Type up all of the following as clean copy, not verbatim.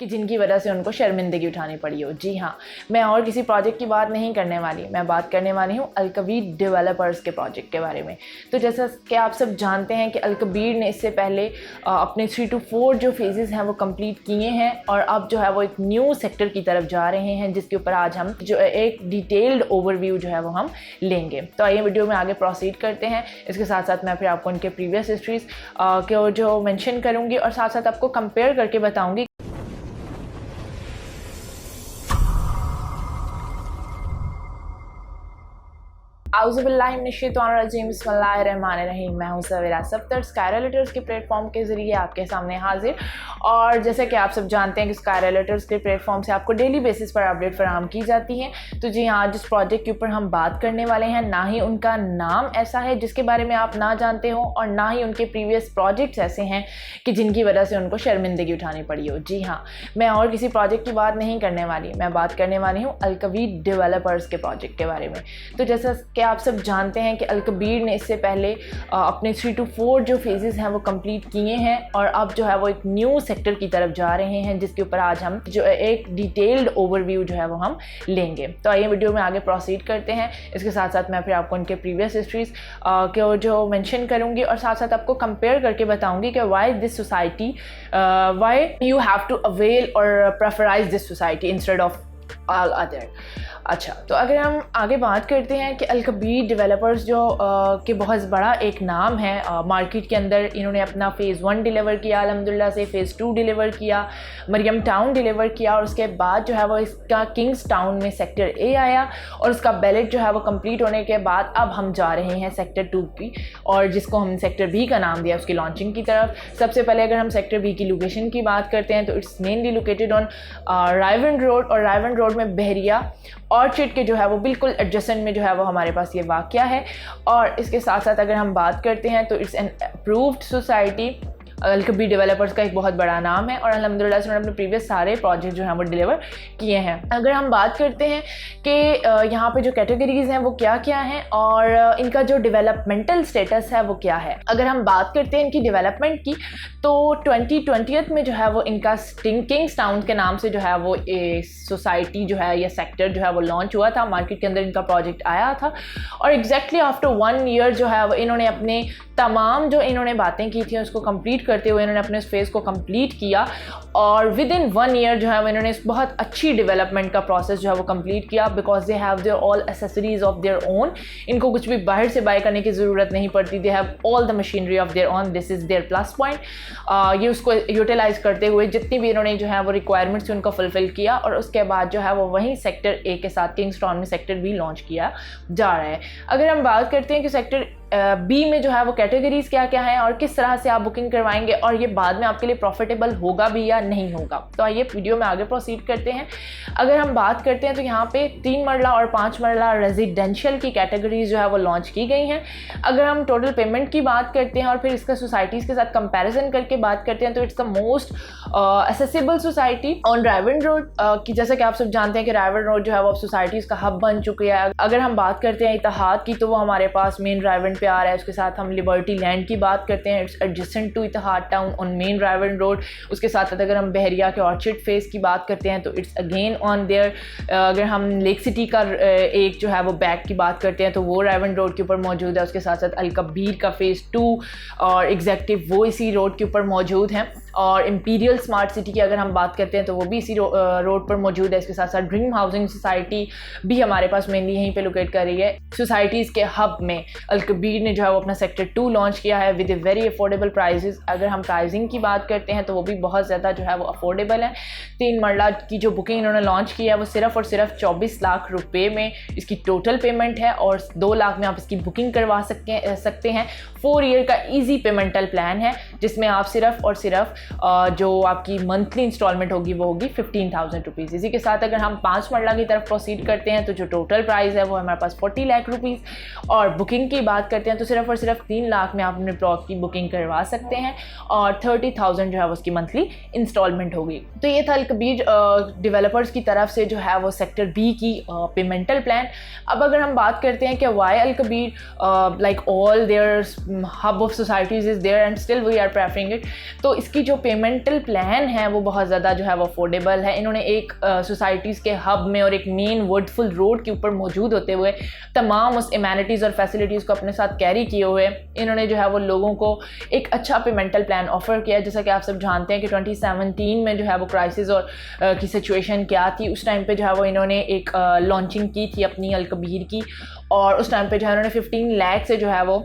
कि जिनकी वजह से उनको शर्मिंदगी उठानी पड़ी हो। जी हाँ, मैं और किसी प्रोजेक्ट की बात नहीं करने वाली, मैं बात करने वाली हूँ अलकबीर डेवलपर्स के प्रोजेक्ट के बारे में। तो जैसा कि आप सब जानते हैं कि अलकबीर ने इससे पहले अपने 3 to 4 जो फेजेस हैं वो कंप्लीट किए हैं और अब जो है वो एक न्यू सेक्टर की तरफ जा रहे हैं, जिसके ऊपर आज हम जो एक डिटेल्ड ओवरव्यू जो है वो हम लेंगे। तो आइए वीडियो में आगे प्रोसीड करते हैं। इसके साथ साथ मैं फिर आपको उनके प्रीवियस हिस्ट्रीज को जो मेंशन करूँगी और साथ साथ आपको कंपेयर करके बताऊँगी। बिस्मिल्लाहिर्रहमानिर्रहीम। मैं हूं सवेरा सफ्तर स्काईरैलेटर्स के प्लेटफॉर्म के ज़रिए आपके सामने हाजिर। और जैसे कि आप सब जानते हैं कि स्काईरैलेटर्स के प्लेटफॉर्म से आपको डेली बेसिस पर अपडेट फराहम की जाती हैं। तो जी हाँ, जिस प्रोजेक्ट के ऊपर हम बात करने वाले हैं, ना ही उनका नाम ऐसा है जिसके बारे में आप ना जानते हो और ना ही उनके प्रीवियस प्रोजेक्ट्स ऐसे हैं कि जिनकी वजह से उनको शर्मिंदगी उठानी पड़ी हो। जी हाँ, मैं और किसी प्रोजेक्ट की बात नहीं करने वाली, मैं बात करने वाली हूँ अलकबीर डेवलपर्स के प्रोजेक्ट के बारे में। तो जैसा कि आप सब जानते हैं कि अलकबीर ने इससे पहले अपने 3 to 4 जो फेजेस हैं वो कंप्लीट किए हैं और अब जो है वो एक न्यू सेक्टर की तरफ जा रहे हैं, जिसके ऊपर आज हम जो एक डिटेल्ड ओवरव्यू जो है वो हम लेंगे। तो आइए वीडियो में आगे प्रोसीड करते हैं। इसके साथ साथ मैं फिर आपको उनके प्रीवियस हिस्ट्रीज को जो मेंशन करूँगी और साथ साथ आपको कंपेयर करके बताऊँगी कि why this society, why you have to avail और prioritise this society instead of all other. अच्छा, तो अगर हम आगे बात करते हैं कि अलकबीर डेवलपर्स जो कि बहुत बड़ा एक नाम है मार्केट के अंदर। इन्होंने अपना फ़ेज़ 1 डिलीवर किया, अल्हम्दुलिल्लाह से फ़ेज़ 2 डिलीवर किया, मरियम टाउन डिलीवर किया और उसके बाद जो है वो इसका किंग्स टाउन में सेक्टर ए आया और उसका बैलेट जो है वो कंप्लीट होने के बाद अब हम जा रहे हैं सेक्टर 2 की, और जिसको हम सेक्टर बी का नाम दिया उसकी लॉन्चिंग की तरफ। सबसे पहले अगर हम सेक्टर बी की लोकेशन की बात करते हैं तो it's mainly located on रायवन road, और रायवन रोड में बहरिया ऑर्चिड के जो है वो बिल्कुल एडजेसेंट में जो है वो हमारे पास ये वाक़या है। और इसके साथ साथ अगर हम बात करते हैं तो it's an approved society. Al Kabir developers का एक बहुत बड़ा नाम है और अल्हम्दुलिल्लाह से उन्होंने अपने प्रीवियस सारे प्रोजेक्ट जो हैं वो डिलीवर किए हैं। अगर हम बात करते हैं कि यहाँ पे जो कैटेगरीज़ हैं वो क्या क्या हैं और इनका जो डेवलपमेंटल स्टेटस है वो क्या है। अगर हम बात करते हैं इनकी डेवलपमेंट की तो 2020 में जो है वो इनका किंग्स टाउन के नाम से जो है वो सोसाइटी जो है या सेक्टर जो है वो लॉन्च हुआ था, मार्केट के अंदर इनका प्रोजेक्ट आया था और एग्जैक्टली आफ्टर 1 ईयर जो है वो इन्होंने अपने तमाम जो इन्होंने बातें की थी उसको कंप्लीट करते हुए इन्होंने अपने इस फेज़ को कंप्लीट किया और विद इन 1 ईयर जो है वो इन्होंने बहुत अच्छी डेवलपमेंट का प्रोसेस जो है वो कंप्लीट किया, because they have their all accessories of their own. इनको कुछ भी बाहर से बाय करने की ज़रूरत नहीं पड़ती, they have all the machinery of their own. This is their plus point. ये उसको यूटिलाइज करते हुए जितनी भी इन्होंने जो है वो रिक्वायरमेंट्स उनको फुलफिल किया और उसके बाद जो है वो वहीं सेक्टर ए के साथ किंग्स टाउन में सेक्टर बी लॉन्च किया जा रहा है। अगर हम बात करते हैं कि सेक्टर बी में जो है वो कैटेगरीज क्या क्या हैं और किस तरह से आप बुकिंग करवाएंगे और ये बाद में आपके लिए प्रॉफिटेबल होगा भी या नहीं होगा, तो आइए वीडियो में आगे प्रोसीड करते हैं। अगर हम बात करते हैं तो यहाँ पे 3 मरला और 5 मरला रेजिडेंशियल की कैटेगरीज जो है वो लॉन्च की गई हैं। अगर हम टोटल पेमेंट की बात करते हैं और फिर इसका सोसाइटीज़ के साथ कंपेरिजन करके बात करते हैं तो it's the most accessible society on रायवन road की। जैसा कि आप सब जानते हैं कि रायवन रोड जो है वो सोसाइटीज़ का हब बन चुकी है। अगर हम बात करते हैं इत्तेहाद की तो वो हमारे पास मेन रायवन पे आ रहा है। उसके साथ हम लिबर्टी लैंड की बात करते हैं, it's adjacent to Ittehad town on main Raiwind road. उसके साथ अगर हम बहरिया के ऑर्चिड फेस की बात करते हैं तो इट्स अगेन ऑन देयर। अगर हम लेक सिटी का एक जो है वो बैक की बात करते हैं तो वो रायवन रोड के ऊपर मौजूद है। उसके साथ साथ अलकबीर का फेज़ 2 और एग्जेक्टिव वो इसी रोड के ऊपर मौजूद हैं। और इंपीरियल स्मार्ट सिटी की अगर हम बात करते हैं तो वो भी इसी रोड पर मौजूद है। इसके साथ साथ ड्रीम हाउसिंग सोसाइटी भी हमारे पास मेनली यहीं पे लोकेट कर रही है। सोसाइटीज़ के हब में अलकबीर ने जो है वो अपना सेक्टर 2 लॉन्च किया है with a very affordable prices. अगर हम प्राइसिंग की बात करते हैं तो वो भी बहुत ज़्यादा जो है वो अफोर्डेबल है। 3 मरला की जो बुकिंग इन्होंने लॉन्च की है वो सिर्फ और सिर्फ 24 लाख रुपये में इसकी टोटल पेमेंट है और 2 लाख में आप इसकी बुकिंग करवा सकते हैं। 4 ईयर का ईजी पेमेंटल प्लान है जिसमें आप सिर्फ और सिर्फ जो आपकी मंथली इंस्टॉलमेंट होगी वो होगी 15,000 रुपीज़। इसी के साथ अगर हम 5 मरला की तरफ प्रोसीड करते हैं तो जो टोटल प्राइस है वो हमारे पास 40 लाख रुपीज़ और बुकिंग की बात करते हैं तो सिर्फ और सिर्फ 3 लाख में आप अपने प्लॉट की बुकिंग करवा सकते हैं और 30,000 जो है वो उसकी मंथली इंस्टॉलमेंट होगी। तो ये था अलकबीर डेवलपर्स की तरफ से जो है वो सेक्टर बी की पेमेंटल प्लान। अब अगर हम बात करते हैं कि why Alkabir like all their hub of societies is there and still we are preferring it, तो इसकी جو پیمنٹل پلان ہے وہ بہت زیادہ جو ہے وہ افورڈیبل ہے. انہوں نے ایک سوسائٹیز کے ہب میں اور ایک مین ورڈفل روڈ کے اوپر موجود ہوتے ہوئے تمام اس ایمینٹیز اور فیسلٹیز کو اپنے ساتھ کیری کیے ہوئے انہوں نے جو ہے وہ لوگوں کو ایک اچھا پیمنٹل پلان آفر کیا. جیسا کہ آپ سب جانتے ہیں کہ 2017 میں جو ہے وہ کرائسس اور کی سچویشن کیا تھی, اس ٹائم پہ جو ہے وہ انہوں نے ایک لانچنگ کی تھی اپنی الکبیر کی, اور اس ٹائم پہ جو ہے انہوں نے 15 لاکھ سے جو ہے وہ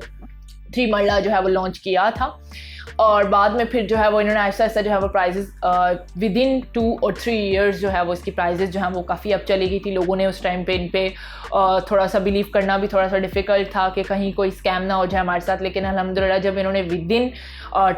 3 مرلہ جو ہے وہ لانچ کیا تھا. اور بعد میں پھر جو ہے وہ انہوں نے آہستہ آہستہ جو ہے وہ پرائزز ود ان 2 اور 3 ایئرز جو ہے وہ اس کی پرائزز جو ہیں وہ کافی اب چلی گئی تھی. لوگوں نے اس ٹائم پہ ان پہ تھوڑا سا بلیو کرنا بھی تھوڑا سا ڈیفیکلٹ تھا کہ کہیں کوئی اسکیم نہ ہو جائے ہمارے ساتھ, لیکن الحمدللہ جب انہوں نے ود ان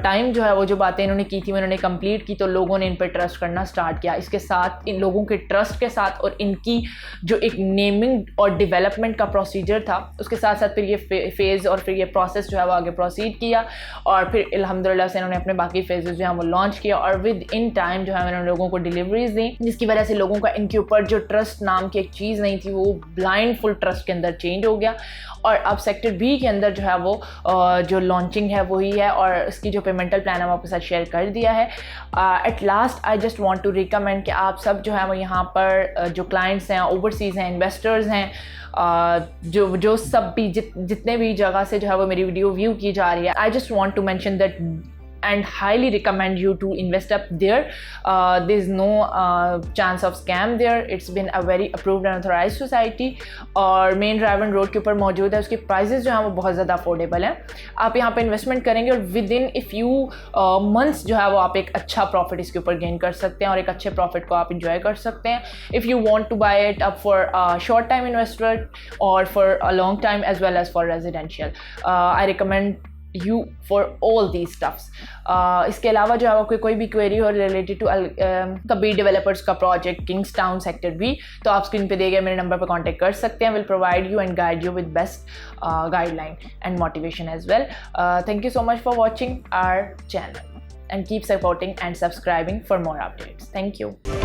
ٹائم جو ہے وہ جو باتیں انہوں نے کی تھی انہوں نے کمپلیٹ کی, تو لوگوں نے ان پہ ٹرسٹ کرنا سٹارٹ کیا. اس کے ساتھ ان لوگوں کے ٹرسٹ کے ساتھ اور ان کی جو ایک نیمنگ اور ڈیولپمنٹ کا پروسیجر تھا اس کے ساتھ ساتھ پھر یہ فیز اور پھر یہ پروسیس جو ہے وہ آگے پروسیڈ کیا, اور پھر الحمدللہ سے انہوں نے اپنے باقی فیزز جو ہیں وہ لانچ کیا, اور ود ان ٹائم جو ہے انہوں نے لوگوں کو ڈیلیوریز دیں, جس کی وجہ سے لوگوں کا ان کے اوپر جو ٹرسٹ نام کی ایک چیز نہیں تھی وہ بلائنڈ فل ٹرسٹ کے اندر چینج ہو گیا. اور اب سیکٹر بی کے اندر جو ہے وہ جو لانچنگ ہے وہی ہے, اور اس کی جو پیمنٹل پلان ہم آپ کے ساتھ شیئر کر دیا ہے. At last I just want to recommend کہ آپ سب جو ہے وہ یہاں پر جو کلائنٹس ہیں, اوورسیز ہیں, انویسٹرز ہیں, جو سب بھی جتنے بھی جگہ سے جو ہے وہ میری ویڈیو ویو کی جا رہی ہے, I just want to mention that and highly recommend you to invest up there. There is no chance of scam there. It's been a very approved and authorized society, اور مین driven road کے اوپر موجود ہے. اس کی prices جو ہیں وہ بہت زیادہ افورڈیبل ہیں. آپ یہاں پہ انویسٹمنٹ کریں گے اور with in a few months جو ہے وہ آپ ایک اچھا پروفٹ اس کے اوپر گین کر سکتے ہیں, اور ایک اچھے پروفٹ کو آپ انجوائے کر سکتے ہیں. If you want to buy it up for short time investment اور for long time as well as for residential, I recommend you for all these stuffs. اس کے علاوہ جو ہے آپ کو کوئی بھی کوئری ہو ریلیٹڈ ٹو کبیر ڈیولپرز کا project Kings Town sector B, تو آپ اسکرین پہ دے گئے میرے نمبر پہ کانٹیکٹ کر سکتے ہیں. Will provide you and guide you with best guideline and motivation as well. Thank you so much for watching our channel and keep supporting and subscribing for more updates. Thank you.